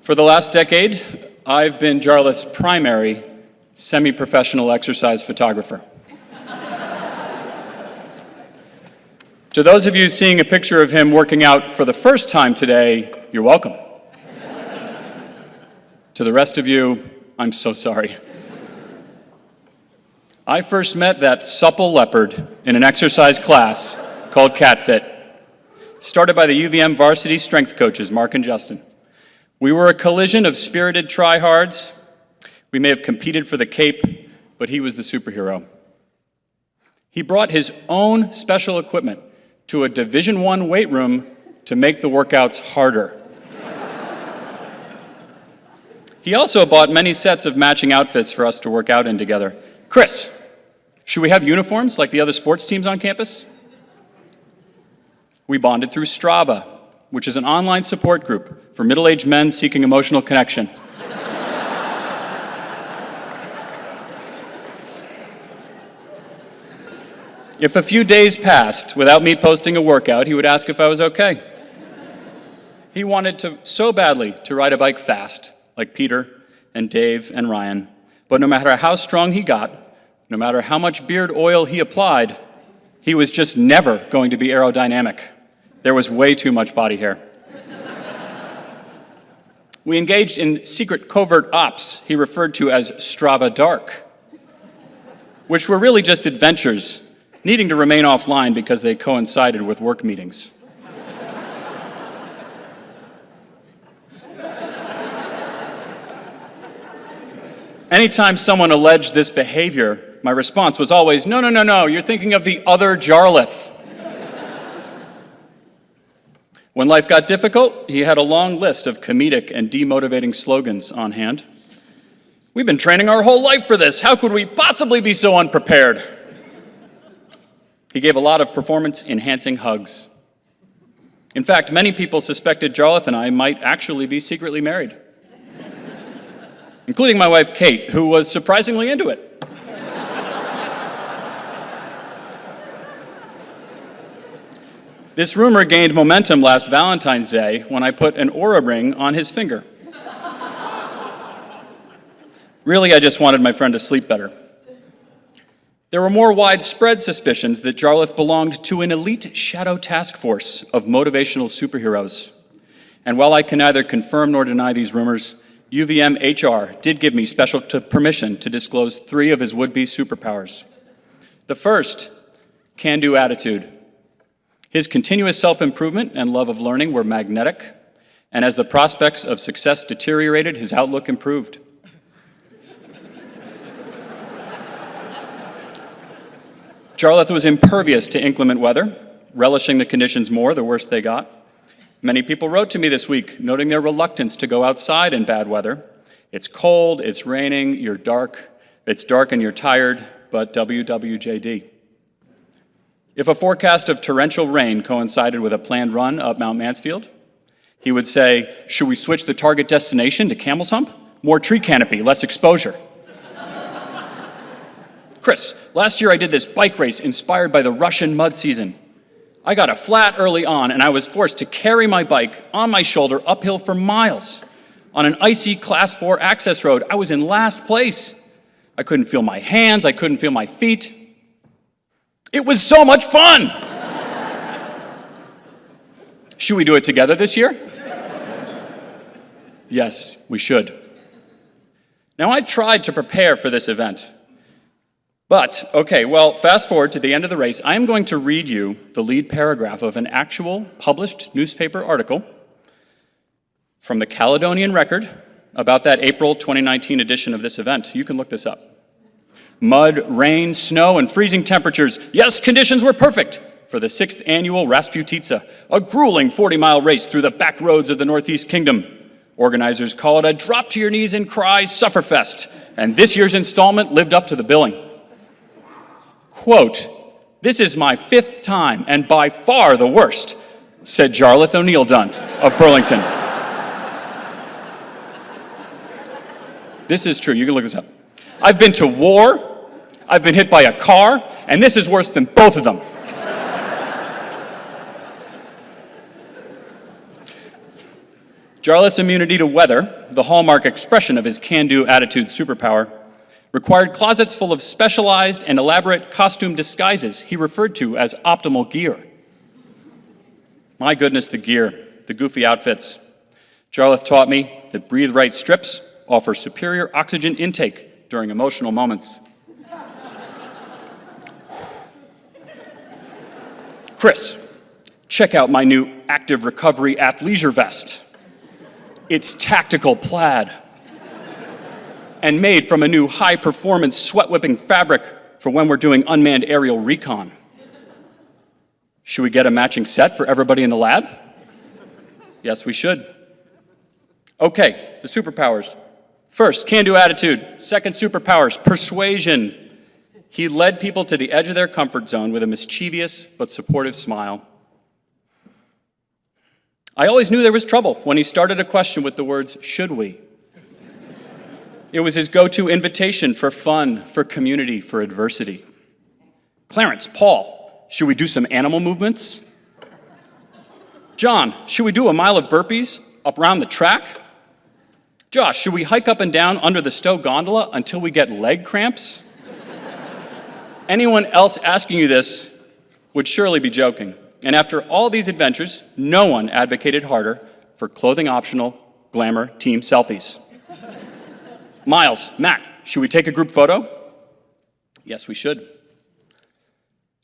For the last decade, I've been Jarlath's primary semi-professional exercise photographer. To those of you seeing a picture of him working out for the first time today, you're welcome. To the rest of you, I'm so sorry. I first met that supple leopard in an exercise class called Cat Fit, started by the UVM varsity strength coaches, Mark and Justin. We were a collision of spirited tryhards. We may have competed for the cape, but he was the superhero. He brought his own special equipment to a Division I weight room to make the workouts harder. He also bought many sets of matching outfits for us to work out in together. Chris, should we have uniforms like the other sports teams on campus? We bonded through Strava, which is an online support group for middle-aged men seeking emotional connection. If a few days passed without me posting a workout, he would ask if I was okay. He wanted so badly to ride a bike fast, like Peter and Dave and Ryan, but no matter how strong he got, no matter how much beard oil he applied, he was just never going to be aerodynamic. There was way too much body hair. We engaged in secret covert ops he referred to as Strava Dark, which were really just adventures, needing to remain offline because they coincided with work meetings. Anytime someone alleged this behavior, my response was always, no, you're thinking of the other Jarlath. When life got difficult, he had a long list of comedic and demotivating slogans on hand. We've been training our whole life for this. How could we possibly be so unprepared? He gave a lot of performance-enhancing hugs. In fact, many people suspected Jarlath and I might actually be secretly married, including my wife, Kate, who was surprisingly into it. This rumor gained momentum last Valentine's Day when I put an Oura ring on his finger. Really, I just wanted my friend to sleep better. There were more widespread suspicions that Jarlath belonged to an elite shadow task force of motivational superheroes. And while I can neither confirm nor deny these rumors, UVM HR did give me special permission to disclose 3 of his would-be superpowers. The first, can-do attitude. His continuous self-improvement and love of learning were magnetic, and as the prospects of success deteriorated, his outlook improved. Jarlath was impervious to inclement weather, relishing the conditions more the worse they got. Many people wrote to me this week, noting their reluctance to go outside in bad weather. It's cold, it's raining, it's dark and you're tired, but WWJD. If a forecast of torrential rain coincided with a planned run up Mount Mansfield, he would say, should we switch the target destination to Camel's Hump? More tree canopy, less exposure. Chris, last year I did this bike race inspired by the Russian mud season. I got a flat early on and I was forced to carry my bike on my shoulder uphill for miles. On an icy Class 4 access road, I was in last place. I couldn't feel my hands, I couldn't feel my feet. It was so much fun! Should we do it together this year? Yes, we should. Now, I tried to prepare for this event. But, fast forward to the end of the race. I am going to read you the lead paragraph of an actual published newspaper article from the Caledonian Record about that April 2019 edition of this event. You can look this up. Mud, rain, snow, and freezing temperatures. Yes, conditions were perfect for the 6th annual Rasputitsa, a grueling 40-mile race through the back roads of the Northeast Kingdom. Organizers call it a drop-to-your-knees-and-cry sufferfest, and this year's installment lived up to the billing. Quote, "This is my 5th time, and by far the worst," said Jarlath O'Neil-Dunne of Burlington. This is true, you can look this up. I've been to war, I've been hit by a car, and this is worse than both of them. Jarlath's immunity to weather, the hallmark expression of his can-do attitude superpower, required closets full of specialized and elaborate costume disguises he referred to as optimal gear. My goodness, the gear, the goofy outfits. Jarlath taught me that Breathe Right strips offer superior oxygen intake during emotional moments. Chris, check out my new active recovery athleisure vest. It's tactical plaid and made from a new high-performance sweat-whipping fabric for when we're doing unmanned aerial recon. Should we get a matching set for everybody in the lab? Yes, we should. Okay, the superpowers. First, can-do attitude. Second, superpowers, persuasion. He led people to the edge of their comfort zone with a mischievous but supportive smile. I always knew there was trouble when he started a question with the words, should we? It was his go-to invitation for fun, for community, for adversity. Clarence, Paul, should we do some animal movements? John, should we do a mile of burpees up around the track? Josh, should we hike up and down under the Stowe gondola until we get leg cramps? Anyone else asking you this would surely be joking. And after all these adventures, no one advocated harder for clothing-optional glamour team selfies. Miles, Matt, should we take a group photo? Yes, we should.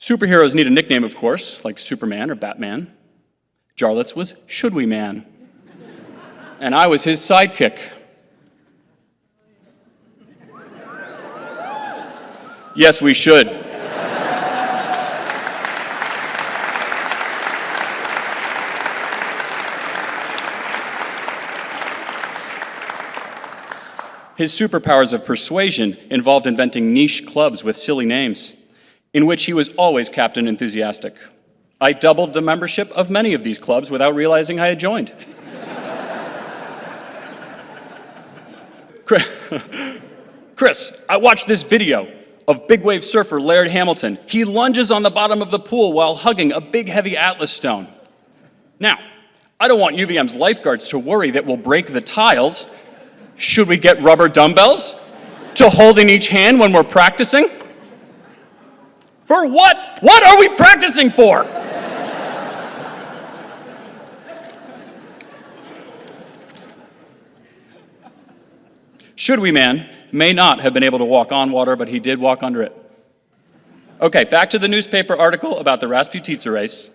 Superheroes need a nickname, of course, like Superman or Batman. Jarlath's was Should We Man. And I was his sidekick. Yes, we should. His superpowers of persuasion involved inventing niche clubs with silly names, in which he was always captain enthusiastic. I doubled the membership of many of these clubs without realizing I had joined. Chris, I watched this video of big wave surfer Laird Hamilton. He lunges on the bottom of the pool while hugging a big heavy Atlas stone. Now, I don't want UVM's lifeguards to worry that we'll break the tiles. Should we get rubber dumbbells to hold in each hand when we're practicing? For what? What are we practicing for? Should We Man may not have been able to walk on water, but he did walk under it. Okay, back to the newspaper article about the Rasputitsa race.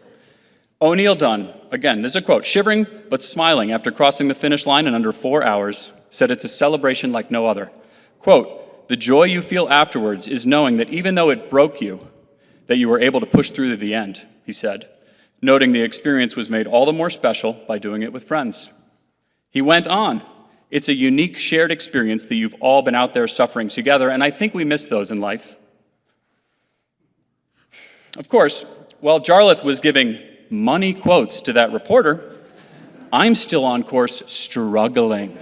O'Neil-Dunne, again, this is a quote, shivering but smiling after crossing the finish line in under 4 hours, said it's a celebration like no other. Quote, the joy you feel afterwards is knowing that even though it broke you, that you were able to push through to the end, he said, noting the experience was made all the more special by doing it with friends. He went on, it's a unique shared experience that you've all been out there suffering together, and I think we miss those in life. Of course, while Jarlath was giving money quotes to that reporter, I'm still on course struggling.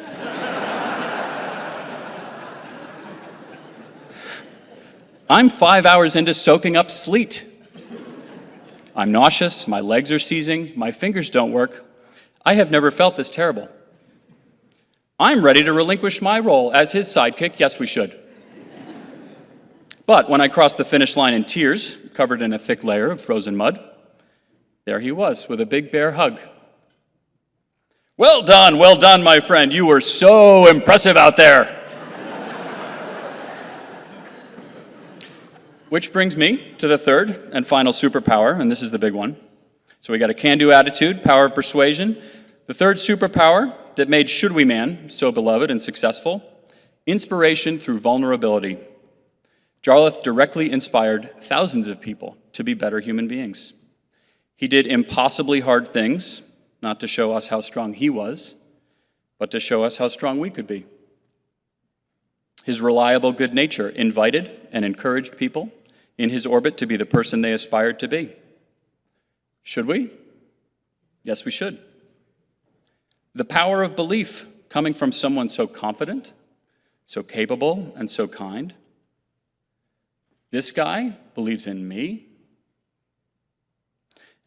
I'm 5 hours into soaking up sleet. I'm nauseous, my legs are seizing, my fingers don't work. I have never felt this terrible. I'm ready to relinquish my role as his sidekick, yes we should. But when I crossed the finish line in tears, covered in a thick layer of frozen mud, there he was with a big bear hug. Well done, my friend. You were so impressive out there. Which brings me to the third and final superpower, and this is the big one. So we got a can-do attitude, power of persuasion. The third superpower that made Should We Man so beloved and successful, inspiration through vulnerability. Jarlath directly inspired thousands of people to be better human beings. He did impossibly hard things, not to show us how strong he was, but to show us how strong we could be. His reliable good nature invited and encouraged people in his orbit to be the person they aspired to be. Should we? Yes, we should. The power of belief coming from someone so confident, so capable, and so kind. This guy believes in me.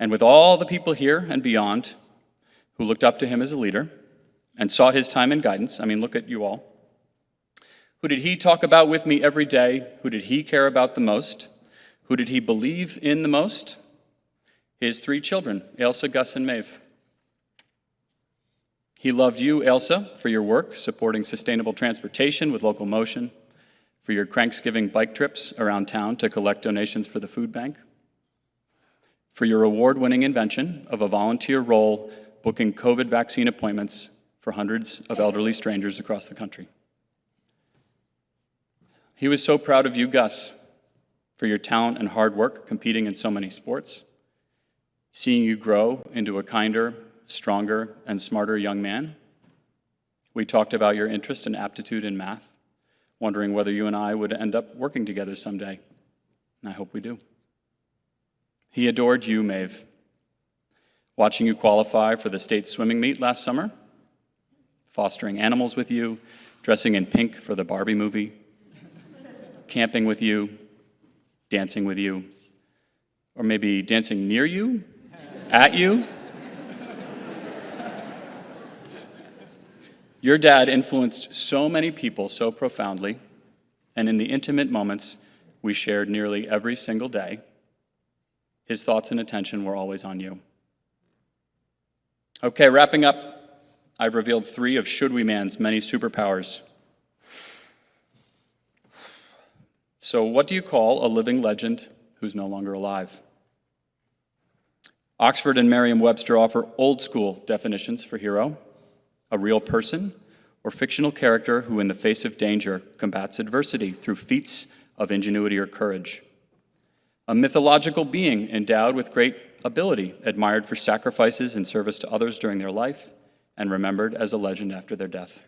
And with all the people here and beyond who looked up to him as a leader and sought his time and guidance. I mean, look at you all. Who did he talk about with me every day? Who did he care about the most? Who did he believe in the most? His 3 children, Ailsa, Gus, and Maeve. He loved you, Ailsa, for your work supporting sustainable transportation with local motion, for your Cranksgiving bike trips around town to collect donations for the food bank, for your award-winning invention of a volunteer role booking COVID vaccine appointments for hundreds of elderly strangers across the country. He was so proud of you, Gus, for your talent and hard work competing in so many sports, seeing you grow into a kinder, stronger, and smarter young man. We talked about your interest and aptitude in math, wondering whether you and I would end up working together someday, and I hope we do. He adored you, Maeve, watching you qualify for the state swimming meet last summer, fostering animals with you, dressing in pink for the Barbie movie, camping with you, dancing with you, or maybe dancing near you, at you. Your dad influenced so many people so profoundly, and in the intimate moments we shared nearly every single day, his thoughts and attention were always on you. Okay, wrapping up, I've revealed 3 of Should We Man's many superpowers. So what do you call a living legend who's no longer alive? Oxford and Merriam-Webster offer old-school definitions for hero: a real person or fictional character who, in the face of danger, combats adversity through feats of ingenuity or courage. A mythological being endowed with great ability, admired for sacrifices in service to others during their life, and remembered as a legend after their death.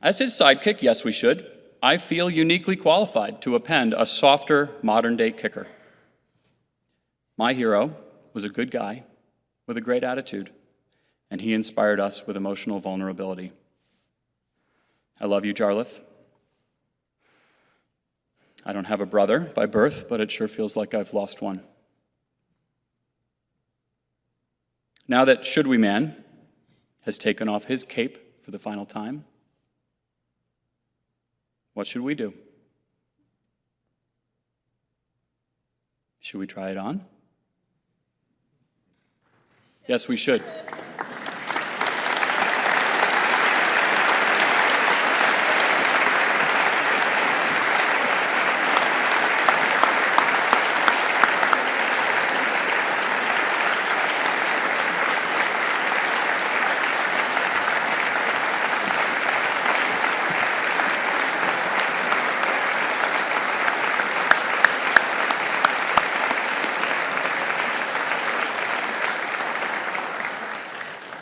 As his sidekick, yes, we should, I feel uniquely qualified to append a softer, modern-day kicker. My hero was a good guy with a great attitude, and he inspired us with emotional vulnerability. I love you, Jarlath. I don't have a brother by birth, but it sure feels like I've lost one. Now that Should We Man has taken off his cape for the final time, what should we do? Should we try it on? Yes, we should.